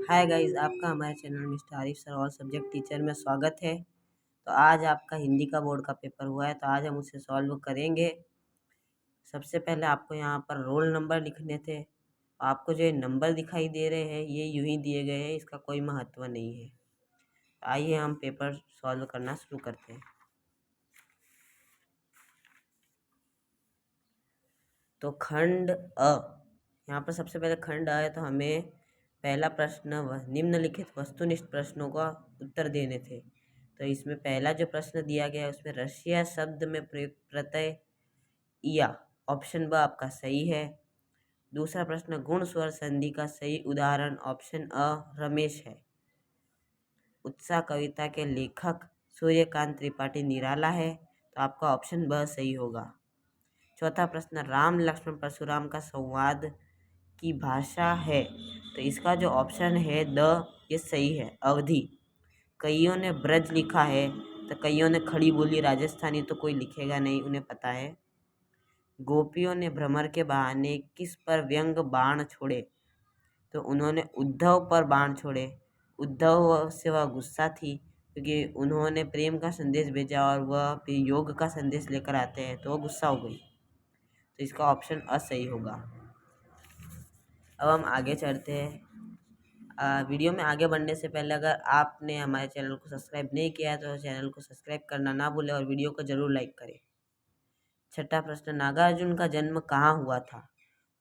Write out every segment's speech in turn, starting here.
Hi guys, आपका हमारे channel mister Arif sir all subject teacher में स्वागत है। तो आज आपका हिंदी का बोर्ड का पेपर हुआ है, तो आज हम उसे सॉल्व करेंगे। सबसे पहले आपको यहाँ पर रोल नंबर लिखने थे। आपको जो ये नंबर दिखाई दे रहे हैं ये यूं ही दिए गए हैं, इसका कोई महत्व नहीं है। आइए हम पेपर सॉल्व करना शुरू करते हैं। तो खंड अ, यहाँ पर सबसे पहले खंड अ है, तो हमें पहला प्रश्न निम्नलिखित वस्तुनिष्ठ प्रश्नों का उत्तर देने थे। तो इसमें पहला जो प्रश्न दिया गया है उसमें रशिया शब्द में प्रयुक्त प्रत्यय या, ऑप्शन ब आपका सही है। दूसरा प्रश्न गुण स्वर संधि का सही उदाहरण ऑप्शन अ रमेश है। उत्साह कविता के लेखक सूर्यकांत त्रिपाठी निराला है, तो आपका ऑप्शन ब सही होगा। चौथा प्रश्न राम लक्ष्मण परशुराम का संवाद की भाषा है, तो इसका जो ऑप्शन है द ये सही है, अवधि। कईयों ने ब्रज लिखा है, तो कईयों ने खड़ी बोली राजस्थानी तो कोई लिखेगा नहीं, उन्हें पता है। गोपियों ने भ्रमर के बहाने किस पर व्यंग बाण छोड़े, तो उन्होंने उद्धव पर बाण छोड़े। उद्धव से वह गुस्सा थी क्योंकि उन्होंने प्रेम का संदेश भेजा और वह फिर योग का संदेश लेकर आते हैं, तो वह गुस्सा हो गई। तो इसका ऑप्शन अ सही होगा। अब हम आगे चलते हैं। वीडियो में आगे बढ़ने से पहले अगर आपने हमारे चैनल को सब्सक्राइब नहीं किया है तो चैनल को सब्सक्राइब करना ना भूलें और वीडियो को ज़रूर लाइक करें। छठा प्रश्न नागार्जुन का जन्म कहाँ हुआ था,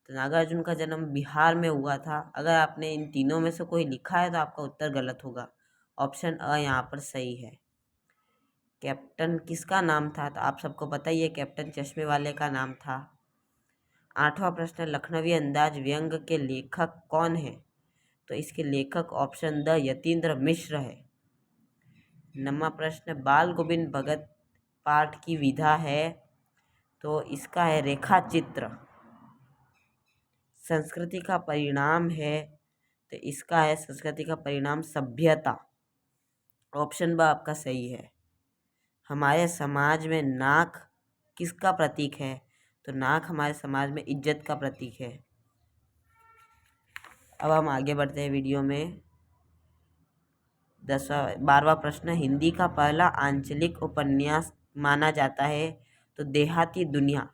तो नागार्जुन का जन्म बिहार में हुआ था। अगर आपने इन तीनों में से कोई लिखा है तो आपका उत्तर गलत होगा, ऑप्शन अ यहाँ पर सही है। कैप्टन किसका नाम था, तो आप सबको पता ही है कैप्टन चश्मे वाले का नाम था। आठवां प्रश्न लखनवी अंदाज व्यंग के लेखक कौन है, तो इसके लेखक ऑप्शन द यतीन्द्र मिश्र है। नौवां प्रश्न बाल गोविंद भगत पाठ की विधा है, तो इसका है रेखा चित्र। संस्कृति का परिणाम है, तो इसका है संस्कृति का परिणाम सभ्यता, ऑप्शन ब आपका सही है। हमारे समाज में नाक किसका प्रतीक है, तो नाक हमारे समाज में इज्जत का प्रतीक है। अब हम आगे बढ़ते हैं वीडियो में। 12वां प्रश्न हिंदी का पहला आंचलिक उपन्यास माना जाता है, तो देहाती दुनिया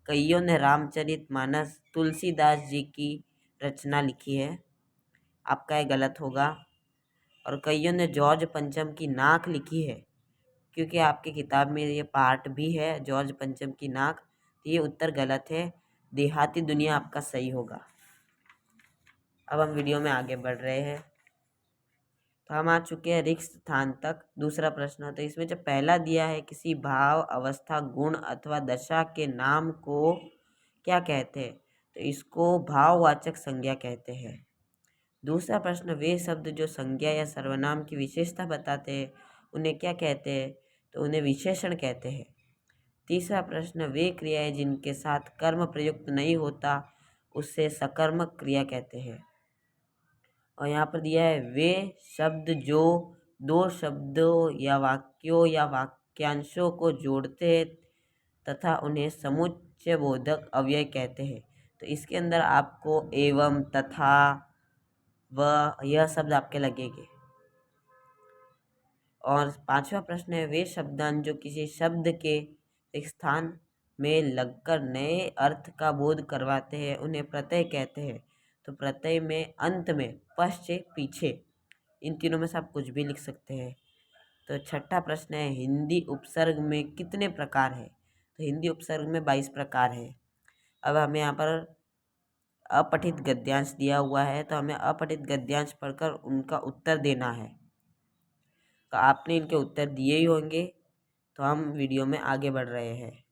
कईयों ने रामचरितमानस तुलसीदास जी की रचना लिखी है, आपका ये गलत होगा। और कईयों ने जॉर्ज पंचम की नाक लिखी है, क्योंकि आपकी किताब में ये पार्ट भी है जॉर्ज पंचम की नाक, तो ये उत्तर गलत है। देहाती दुनिया आपका सही होगा। अब हम वीडियो में आगे बढ़ रहे हैं, तो हम आ चुके हैं रिक्त स्थान तक। दूसरा प्रश्न, तो इसमें जो पहला दिया है किसी भाव अवस्था गुण अथवा दशा के नाम को क्या कहते हैं, तो इसको भाववाचक संज्ञा कहते हैं। दूसरा प्रश्न वे शब्द जो संज्ञा या सर्वनाम की विशेषता बताते हैं उन्हें क्या कहते हैं, तो उन्हें विशेषण कहते हैं। तीसरा प्रश्न वे क्रियाएं जिनके साथ कर्म प्रयुक्त नहीं होता उससे सकर्मक क्रिया कहते हैं। और यहाँ पर दिया है वे शब्द जो दो शब्दों या वाक्यों या वाक्यांशों को जोड़ते हैं तथा उन्हें समुच्चय बोधक अव्यय कहते हैं। तो इसके अंदर आपको एवं तथा व यह शब्द आपके लगेंगे। और पांचवा प्रश्न है वे शब्दांश जो किसी शब्द के एक स्थान में लगकर नए अर्थ का बोध करवाते हैं उन्हें प्रत्यय कहते हैं। तो प्रत्यय में अंत में पश्चात पीछे इन तीनों में से आप कुछ भी लिख सकते हैं। तो छठा प्रश्न है हिंदी उपसर्ग में कितने प्रकार है, तो हिंदी उपसर्ग में 22 प्रकार है। अब हमें यहाँ पर अपठित गद्यांश दिया हुआ है, तो हमें अपठित गद्यांश पढ़कर उनका उत्तर देना है। तो आपने इनके उत्तर दिए ही होंगे, तो हम वीडियो में आगे बढ़ रहे हैं।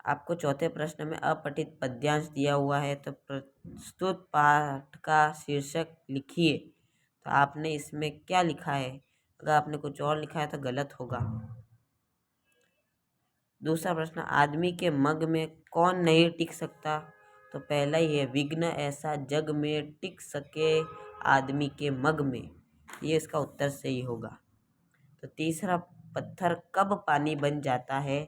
आपको चौथे प्रश्न में अपठित पद्यांश दिया हुआ है, तो प्रस्तुत पाठ का शीर्षक लिखिए। तो आपने इसमें क्या लिखा है, अगर आपने कुछ और लिखा है तो गलत होगा। दूसरा प्रश्न आदमी के मग में कौन नहीं टिक सकता, तो पहला ही है विघ्न ऐसा जग में टिक सके आदमी के मग में, ये इसका उत्तर सही होगा। तो तीसरा पत्थर कब पानी बन जाता है,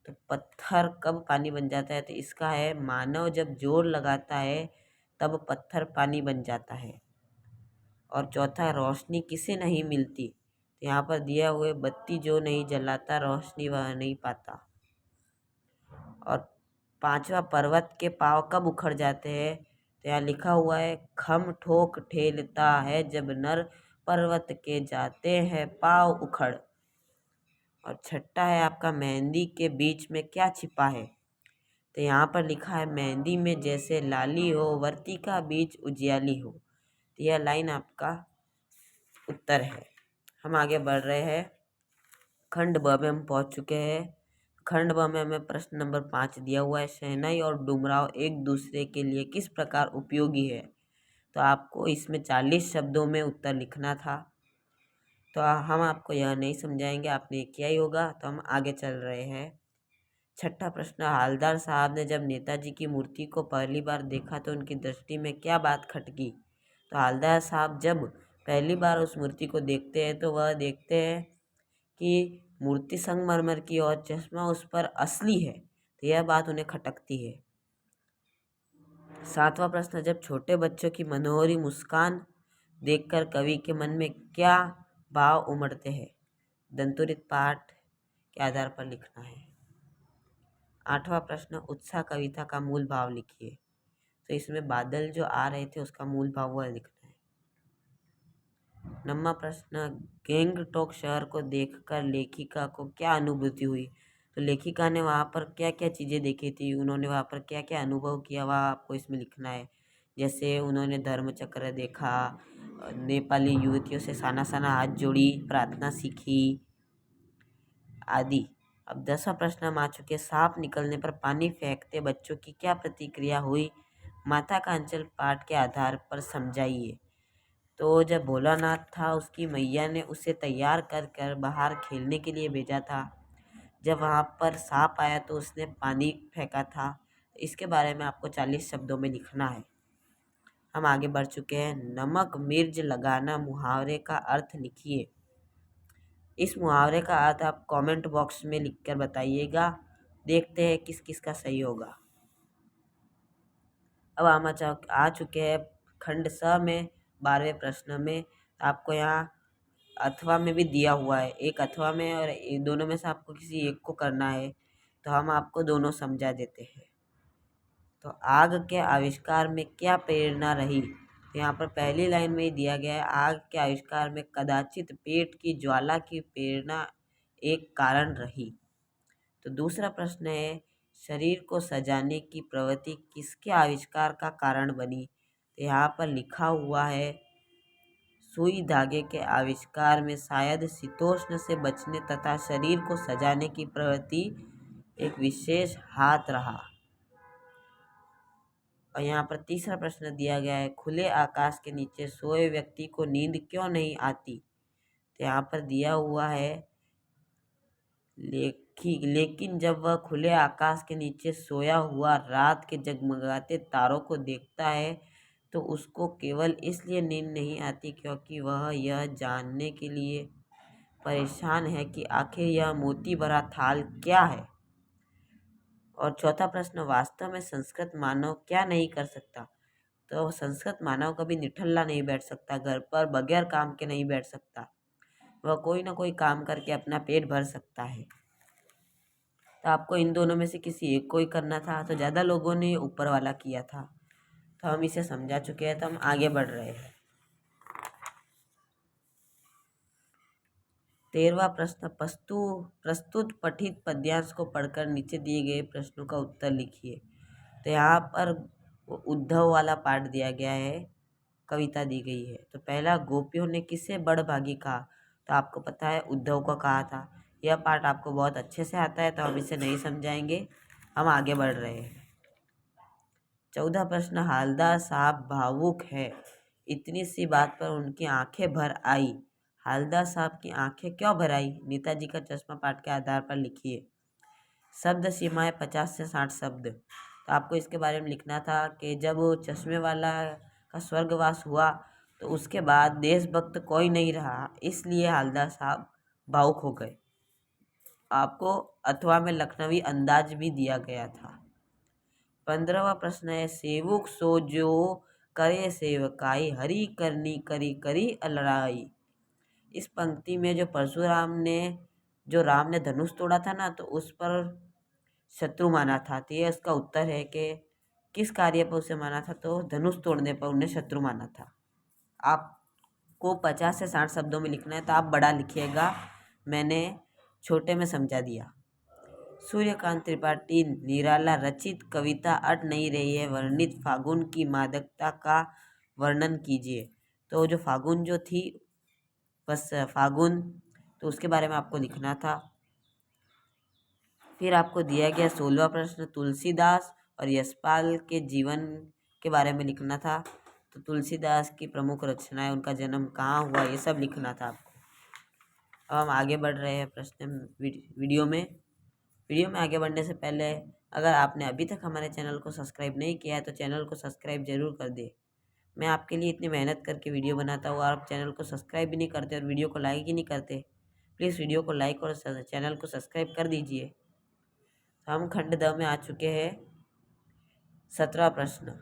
तो पत्थर कब पानी बन जाता है, तो इसका है मानव जब जोर लगाता है तब पत्थर पानी बन जाता है। और चौथा, रोशनी किसे नहीं मिलती, तो यहाँ पर दिया हुए बत्ती जो नहीं जलाता रोशनी वह नहीं पाता। और पांचवा, पर्वत के पांव कब उखड़ जाते हैं, तो यहाँ लिखा हुआ है खम ठोक ठेलता है जब नर पर्वत के जाते हैं पांव उखड़। और छठा है आपका, मेहंदी के बीच में क्या छिपा है, तो यहाँ पर लिखा है मेहंदी में जैसे लाली हो वर्ती का बीच उजियाली हो। तो यह लाइन आपका उत्तर है। हम आगे बढ़ रहे हैं। खंड ब में हम पहुंच चुके हैं। खंड ब में हमें प्रश्न नंबर 5 दिया हुआ है, शहनाई और डुमराव एक दूसरे के लिए किस प्रकार उपयोगी है। तो आपको इसमें 40 शब्दों में उत्तर लिखना था, तो हम आपको यह नहीं समझाएंगे, आपने किया ही होगा। तो हम आगे चल रहे हैं। छठा प्रश्न, हालदार साहब ने जब नेताजी की मूर्ति को पहली बार देखा तो उनकी दृष्टि में क्या बात खटकी। तो हालदार साहब जब पहली बार उस मूर्ति को देखते हैं तो वह देखते हैं कि मूर्ति संगमरमर की और चश्मा उस पर असली है, तो यह बात उन्हें खटकती है। सातवां प्रश्न, जब छोटे बच्चों की मनोहरी मुस्कान देखकर कवि के मन में क्या भाव उमड़ते हैं। दंतुरित पाठ के आधार पर लिखना है। आठवां प्रश्न, उत्साह कविता का मूल भाव लिखिए। तो इसमें बादल जो आ रहे थे उसका मूल भाव वह लिखना है। नौवां प्रश्न, गैंगटॉक शहर को देखकर लेखिका को क्या अनुभूति हुई। तो लेखिका ने वहाँ पर क्या क्या चीज़ें देखी थी, उन्होंने वहाँ पर क्या क्या अनुभव किया, वह आपको इसमें लिखना है। जैसे उन्होंने धर्मचक्र देखा, नेपाली युवतियों से साना साना हाथ जोड़ी, प्रार्थना सीखी आदि। अब 10वां प्रश्न हम आ चुके, सांप निकलने पर पानी फेंकते बच्चों की क्या प्रतिक्रिया हुई। माता का अंचल पाठ के आधार पर समझाइए। तो जब भोलानाथ था उसकी मैया ने उसे तैयार कर कर बाहर खेलने के लिए भेजा था। जब वहाँ पर सांप आया तो उसने पानी फेंका था। इसके बारे में आपको 40 शब्दों में लिखना है। हम आगे बढ़ चुके हैं। नमक मिर्च लगाना मुहावरे का अर्थ लिखिए। इस मुहावरे का अर्थ आप कमेंट बॉक्स में लिखकर बताइएगा। देखते हैं किस किस का सही होगा। अब हम आ चुके हैं खंड स में 12वें प्रश्न में। आपको यहाँ अथवा में भी दिया हुआ है, एक अथवा में और दोनों में से आपको किसी एक को करना है, तो हम आपको दोनों समझा देते हैं। तो आग के आविष्कार में क्या प्रेरणा रही। तो यहाँ पर पहली लाइन में ही दिया गया है, आग के आविष्कार में कदाचित पेट की ज्वाला की प्रेरणा एक कारण रही। तो दूसरा प्रश्न है, शरीर को सजाने की प्रवृत्ति किसके आविष्कार का कारण बनी। तो यहाँ पर लिखा हुआ है, सुई धागे के आविष्कार में शायद शीतोष्ण से बचने तथा शरीर को सजाने की प्रवृत्ति एक विशेष हाथ रहा। और यहाँ पर तीसरा प्रश्न दिया गया है, खुले आकाश के नीचे सोए व्यक्ति को नींद क्यों नहीं आती। तो यहाँ पर दिया हुआ है, लेकिन जब वह खुले आकाश के नीचे सोया हुआ रात के जगमगाते तारों को देखता है तो उसको केवल इसलिए नींद नहीं आती क्योंकि वह यह जानने के लिए परेशान है कि आखिर यह मोती भरा थाल क्या है। और चौथा प्रश्न, वास्तव में संस्कृत मानव क्या नहीं कर सकता। तो संस्कृत मानव कभी निठल्ला नहीं बैठ सकता, घर पर बगैर काम के नहीं बैठ सकता, वह कोई ना कोई काम करके अपना पेट भर सकता है। तो आपको इन दोनों में से किसी एक को ही करना था, तो ज़्यादा लोगों ने ऊपर वाला किया था, तो हम इसे समझा चुके हैं। तो हम आगे बढ़ रहे हैं। 13वां प्रश्न, प्रस्तुत पठित पद्यांश को पढ़कर नीचे दिए गए प्रश्नों का उत्तर लिखिए। तो यहाँ पर उद्धव वाला पाठ दिया गया है, कविता दी गई है। तो पहला, गोपियों ने किसे बड़भागी कहा। तो आपको पता है उद्धव को कहा था। यह पाठ आपको बहुत अच्छे से आता है तो हम इसे नहीं समझाएंगे, हम आगे बढ़ रहे हैं। 14 प्रश्न, हालदार साहब भावुक है, इतनी सी बात पर उनकी आंखें भर आई। हालदार साहब की आंखें क्यों भर आई। नेताजी का चश्मा पाठ के आधार पर लिखिए। शब्द सीमाएं 50 से 60 शब्द। तो आपको इसके बारे में लिखना था कि जब वो चश्मे वाला का स्वर्गवास हुआ तो उसके बाद देशभक्त कोई नहीं रहा, इसलिए हालदार साहब भावुक हो गए। आपको अथवा में लखनवी अंदाज भी दिया गया था। 15वां प्रश्न है, सेवक सो जो करे सेवकाई, हरि करनी करी करी अलराई। इस पंक्ति में जो परशुराम ने जो राम ने धनुष तोड़ा था ना, तो उस पर शत्रु माना था। तो ये इसका उत्तर है कि किस कार्य पर उसे माना था, तो धनुष तोड़ने पर उन्हें शत्रु माना था। आपको 50 से 60 शब्दों में लिखना है, तो आप बड़ा लिखिएगा, मैंने छोटे में समझा दिया। सूर्यकांत त्रिपाठी निराला रचित कविता अट नहीं रही है, वर्णित फागुन की मादकता का वर्णन कीजिए। तो जो फागुन जो थी, बस फागुन, तो उसके बारे में आपको लिखना था। फिर आपको दिया गया 16वां प्रश्न, तुलसीदास और यशपाल के जीवन के बारे में लिखना था। तो तुलसीदास की प्रमुख रचनाएं, उनका जन्म कहाँ हुआ, ये सब लिखना था आपको। अब हम आगे बढ़ रहे हैं वीडियो में आगे बढ़ने से पहले अगर आपने अभी तक हमारे चैनल को सब्सक्राइब नहीं किया है, तो चैनल को सब्सक्राइब जरूर कर दे। मैं आपके लिए इतनी मेहनत करके वीडियो बनाता हूँ और आप चैनल को सब्सक्राइब भी नहीं करते और वीडियो को लाइक ही नहीं करते। प्लीज़ वीडियो को लाइक और चैनल को सब्सक्राइब कर दीजिए। हम खंड द में आ चुके हैं। 17वां प्रश्न,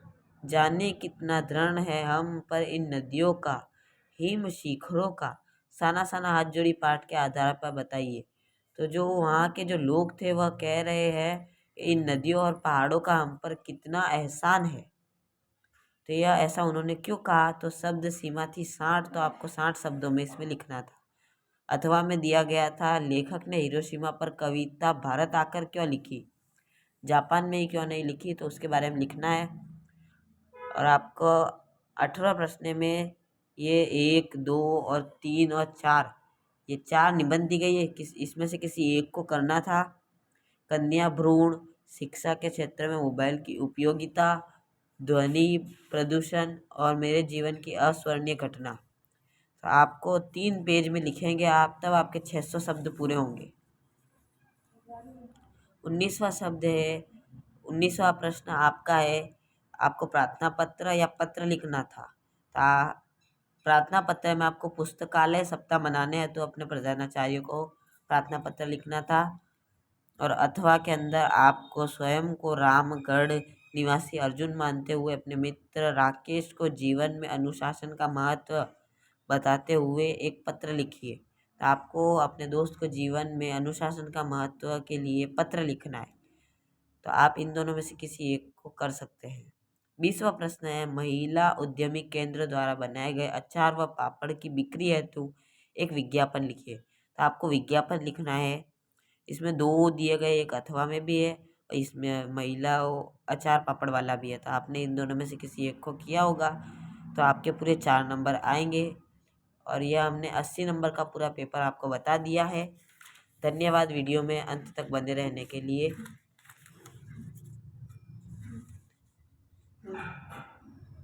जाने कितना दृढ़ है हम पर इन नदियों का, हिम शिखरों का, साना साना हाथ जोड़ी पाठ के आधार पर बताइए। तो जो वहाँ के जो लोग थे वह कह रहे हैं इन नदियों और पहाड़ों का हम पर कितना एहसान है। तो यह ऐसा उन्होंने क्यों कहा, तो शब्द सीमा थी 60, तो आपको 60 शब्दों में इसमें लिखना था। अथवा में दिया गया था, लेखक ने हिरोशिमा पर कविता भारत आकर क्यों लिखी, जापान में ही क्यों नहीं लिखी, तो उसके बारे में लिखना है। और आपको 18वां प्रश्न में ये 1, 2 और 3 और 4, ये 4 निबंध दी गई है, इसमें से किसी एक को करना था। कन्या भ्रूण, शिक्षा के क्षेत्र में मोबाइल की उपयोगिता, ध्वनि प्रदूषण और मेरे जीवन की अस्वर्णीय घटना। तो आपको 3 पेज में लिखेंगे आप, तब आपके 600 शब्द पूरे होंगे। 19वां शब्द है, 19वां प्रश्न आपका है, आपको प्रार्थना पत्र या पत्र लिखना था। प्रार्थना पत्र में आपको पुस्तकालय सप्ताह मनाने हैं, तो अपने प्रधानाचार्य को प्रार्थना पत्र लिखना था। और अथवा के अंदर आपको स्वयं को रामगढ़ निवासी अर्जुन मानते हुए अपने मित्र राकेश को जीवन में अनुशासन का महत्व बताते हुए एक पत्र लिखिए। तो आपको अपने दोस्त को जीवन में अनुशासन का महत्व के लिए पत्र लिखना है। तो आप इन दोनों में से किसी एक को कर सकते हैं। 20वां प्रश्न है, महिला उद्यमी केंद्र द्वारा बनाए गए अचार व पापड़ की बिक्री हेतु एक विज्ञापन लिखिए। तो आपको विज्ञापन लिखना है। इसमें 2 दिए गए, एक अथवा में भी है और इसमें महिला अचार पापड़ वाला भी है। तो आपने इन दोनों में से किसी एक को किया होगा, तो आपके पूरे 4 नंबर आएंगे। और यह हमने 80 नंबर का पूरा पेपर आपको बता दिया है। धन्यवाद वीडियो में अंत तक बने रहने के लिए।